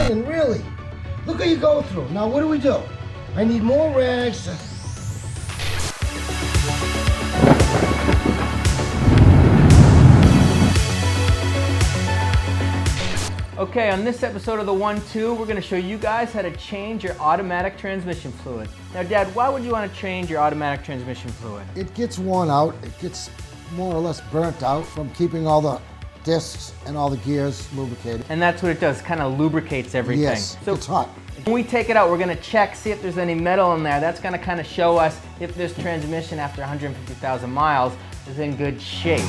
Brandon, really? Look what you go through. Now what do? I need more rags. Okay, on this episode of the 1-2, we're going to show you guys how to change your automatic transmission fluid. Now, Dad, why would you want to change your automatic transmission fluid? It gets worn out. It gets more or less burnt out from keeping all the discs and all the gears lubricated. And that's what it does, kind of lubricates everything. Yes, so it's hot. When we take it out, we're going to check, see if there's any metal in there. That's going to kind of show us if this transmission after 150,000 miles is in good shape.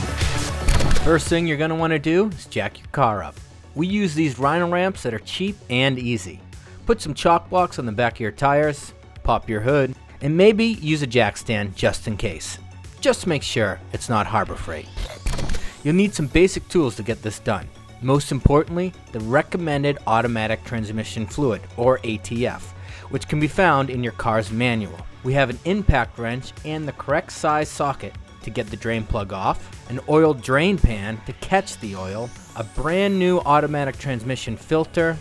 First thing you're going to want to do is jack your car up. We use these Rhino ramps that are cheap and easy. Put some chalk blocks on the back of your tires, pop your hood, and maybe use a jack stand just in case. Just make sure it's not Harbor Freight. You'll need some basic tools to get this done. Most importantly, the recommended automatic transmission fluid, or ATF, which can be found in your car's manual. We have an impact wrench and the correct size socket to get the drain plug off, an oil drain pan to catch the oil, a brand new automatic transmission filter,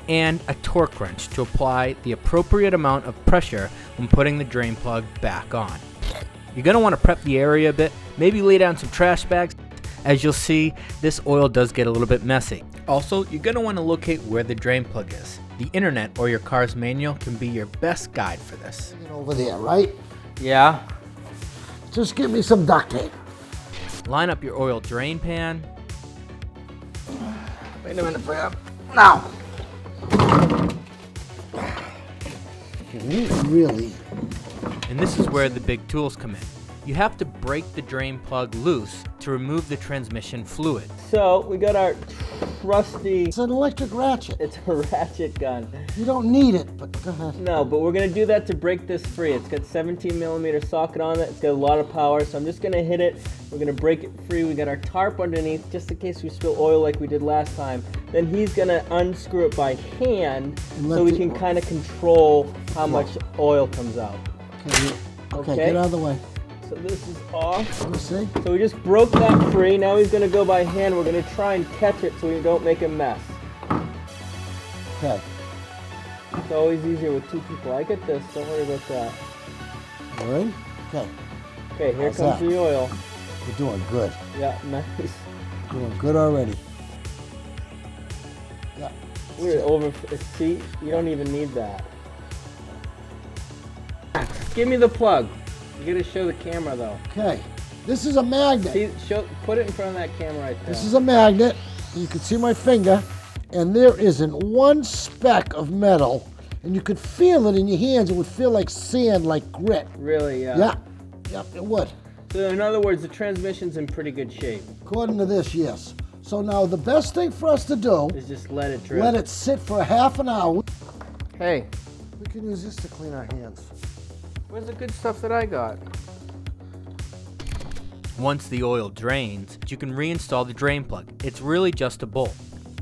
and a torque wrench to apply the appropriate amount of pressure when putting the drain plug back on. You're going to want to prep the area a bit, maybe lay down some trash bags. As you'll see, this oil does get a little bit messy. Also, you're going to want to locate where the drain plug is. The internet or your car's manual can be your best guide for this. Get over there, right? Yeah. Just give me some duct tape. Line up your oil drain pan. Wait a minute, Brad. Now. Really? And this is where the big tools come in. You have to break the drain plug loose to remove the transmission fluid. So we got our trusty... It's an electric ratchet. It's a ratchet gun. You don't need it, but go ahead. No, but we're gonna do that to break this free. It's got 17mm socket on it. It's got a lot of power, so I'm just gonna hit it. We're gonna break it free. We got our tarp underneath, just in case we spill oil like we did last time. Then he's gonna unscrew it by hand, so we can kind of control how much oil comes out. Okay, get out of the way. So this is off. Let me see. So we just broke that free. Now he's gonna go by hand. We're gonna try and catch it so we don't make a mess. Okay. It's always easier with two people. I get this, don't worry about that. All right? Okay. Okay, here comes the oil. We're doing good. Yeah, nice. Doing good already. Yeah. We're over, see, you don't even need that. Give me the plug. You gotta show the camera though. Okay. This is a magnet. See, put it in front of that camera right there. This is a magnet. You can see my finger, and there isn't one speck of metal, and you could feel it in your hands. It would feel like sand, like grit. Really, yeah. Yeah. Yep, it would. So in other words, the transmission's in pretty good shape. According to this, yes. So now the best thing for us to do is just let it drip. Let it sit for half an hour. Hey. We can use this to clean our hands. Where's the good stuff that I got? Once the oil drains, you can reinstall the drain plug. It's really just a bolt.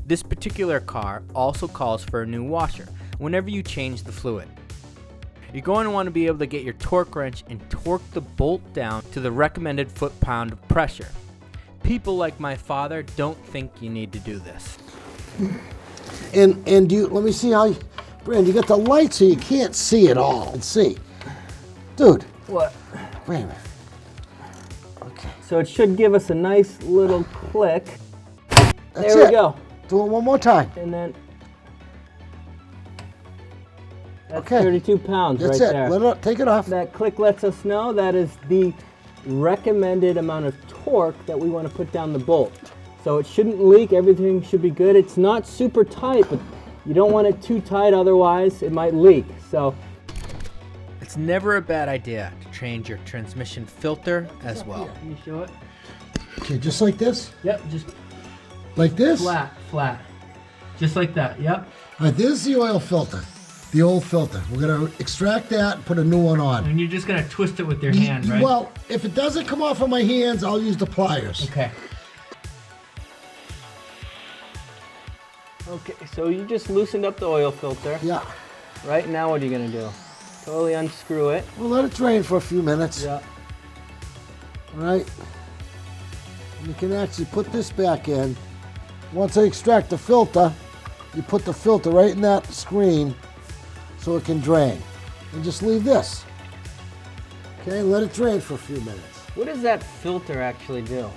This particular car also calls for a new washer whenever you change the fluid. You're going to want to be able to get your torque wrench and torque the bolt down to the recommended foot-pound of pressure. People like my father don't think you need to do this. And let me see how, Brandon, you got the light so you can't see it all. Let's see. Dude. What? Wait a minute. Okay. So it should give us a nice little click. That's there we go. Do it one more time. And then that's okay. 32 pounds That's right it. there. Let it, take it off. That click lets us know that is the recommended amount of torque that we want to put down the bolt. So it shouldn't leak. Everything should be good. It's not super tight, but you don't want it too tight, otherwise it might leak. So it's never a bad idea to change your transmission filter as well. Can you show it? Okay, just like this? Yep, just like this? Flat. Just like that, yep. All right, this is the oil filter, the old filter. We're gonna extract that and put a new one on. And you're just gonna twist it with your hand, right? Well, if it doesn't come off of my hands, I'll use the pliers. Okay. Okay, so you just loosened up the oil filter. Yeah. Right, now what are you gonna do? Totally unscrew it. We'll let it drain for a few minutes. Yeah. All right. And you can actually put this back in. Once I extract the filter, you put the filter right in that screen so it can drain. And just leave this. Okay, let it drain for a few minutes. What does that filter actually do?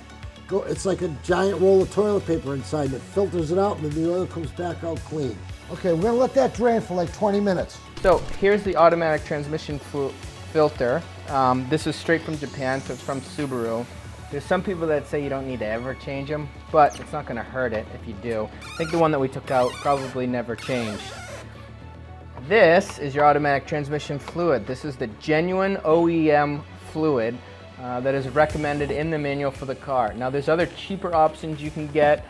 It's like a giant roll of toilet paper inside that filters it out, and then the oil comes back out clean. Okay, we're gonna let that drain for like 20 minutes. So here's the automatic transmission filter. This is straight from Japan, so it's from Subaru. There's some people that say you don't need to ever change them, but it's not gonna hurt it if you do. I think the one that we took out probably never changed. This is your automatic transmission fluid. This is the genuine OEM fluid that is recommended in the manual for the car. Now there's other cheaper options you can get.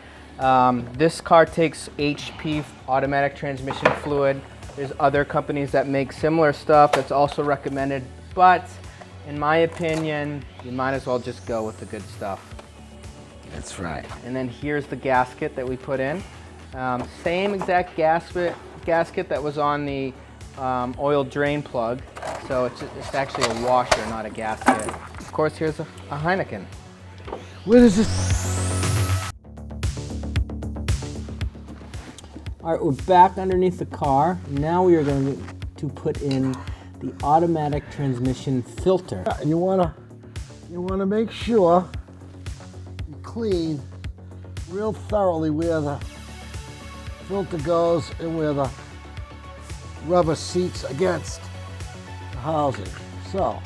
This car takes HP automatic transmission fluid. There's other companies that make similar stuff that's also recommended, but in my opinion, you might as well just go with the good stuff. That's right. And then here's the gasket that we put in. Same exact gasket that was on the oil drain plug. So it's actually a washer, not a gasket. Of course, here's a Heineken. What is this? All right, we're back underneath the car. Now we are going to put in the automatic transmission filter. You wanna make sure you clean real thoroughly where the filter goes and where the rubber seats against the housing. So,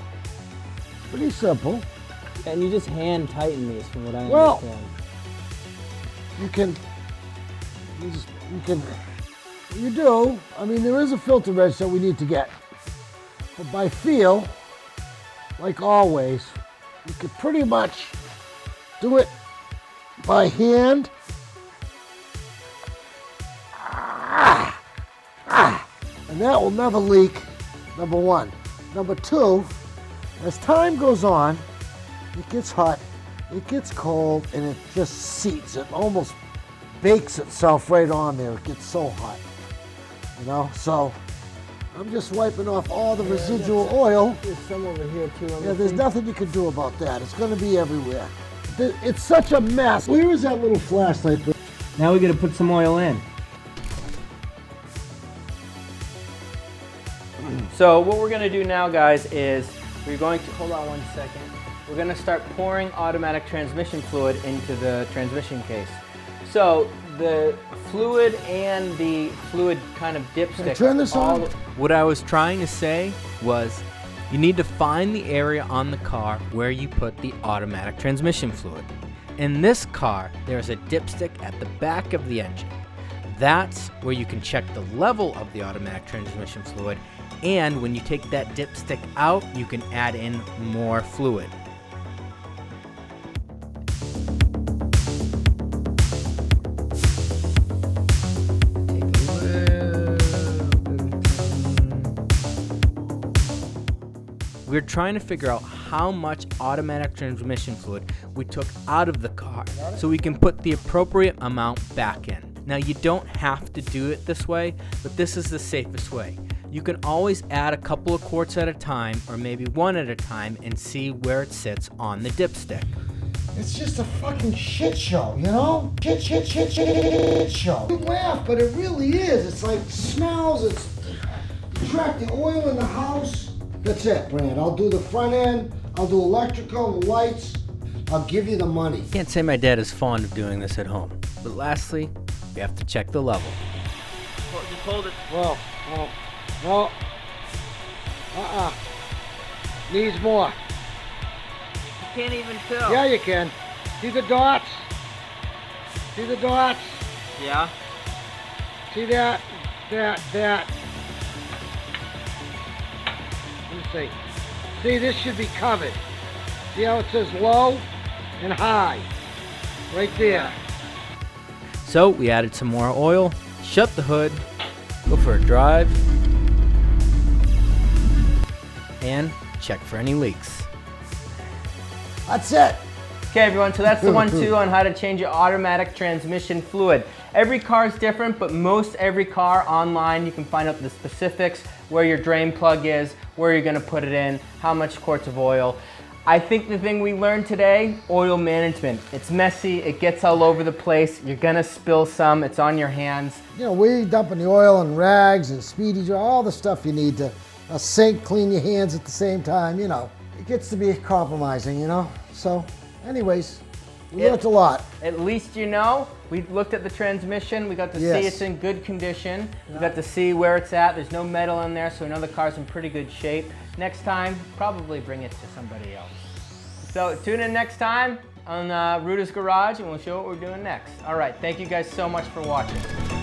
pretty simple. And you just hand tighten these from what I Well, understand. You do. I mean, there is a filter wrench that we need to get. But by feel, like always, you could pretty much do it by hand. And that will never leak, number one. Number two, as time goes on, it gets hot, it gets cold, and it just seats. It almost bakes itself right on there. It gets so hot, you know? So I'm just wiping off all the residual oil. There's some over here too. Yeah, there's nothing you can do about that. It's gonna be everywhere. It's such a mess. Where is that little flashlight? Now we got to put some oil in. So what we're going to do now, guys, is we're going to, hold on one second. We're going to start pouring automatic transmission fluid into the transmission case. So the fluid and the fluid kind of dipstick. Can I turn this on? What I was trying to say was you need to find the area on the car where you put the automatic transmission fluid. In this car, there's a dipstick at the back of the engine. That's where you can check the level of the automatic transmission fluid, and when you take that dipstick out, you can add in more fluid. We're trying to figure out how much automatic transmission fluid we took out of the car so we can put the appropriate amount back in. Now, you don't have to do it this way, but this is the safest way. You can always add a couple of quarts at a time, or maybe one at a time, and see where it sits on the dipstick. It's just a fucking shit show, you know? Shit show. You laugh, but it really is. It's like smells, it's track the oil in the house. That's it, Brand. I'll do the front end, I'll do electrical, the lights, I'll give you the money. Can't say my dad is fond of doing this at home. But lastly, we have to check the level. Just hold it. Whoa, no. Needs more. You can't even tell. Yeah, you can. See the dots? See the dots? Yeah. See that? That. Let me see. See, this should be covered. See how it says low and high? Right there. So we added some more oil, shut the hood, go for a drive, and check for any leaks. That's it. Okay, everyone, so that's the 1-2 on how to change your automatic transmission fluid. Every car is different, but most every car online, you can find out the specifics, where your drain plug is, where you're gonna put it in, how much quarts of oil. I think the thing we learned today, oil management. It's messy, it gets all over the place. You're gonna spill some, it's on your hands. You know, we dumping the oil and rags and speedy, all the stuff you need to sink, clean your hands at the same time, you know. It gets to be compromising, you know. So, anyways, we learned a lot. At least you know, we looked at the transmission, we got to see it's in good condition. We got to see where it's at, there's no metal in there, so we know the car's in pretty good shape. Next time, probably bring it to somebody else. So tune in next time on Ruta's Garage and we'll show what we're doing next. All right, thank you guys so much for watching.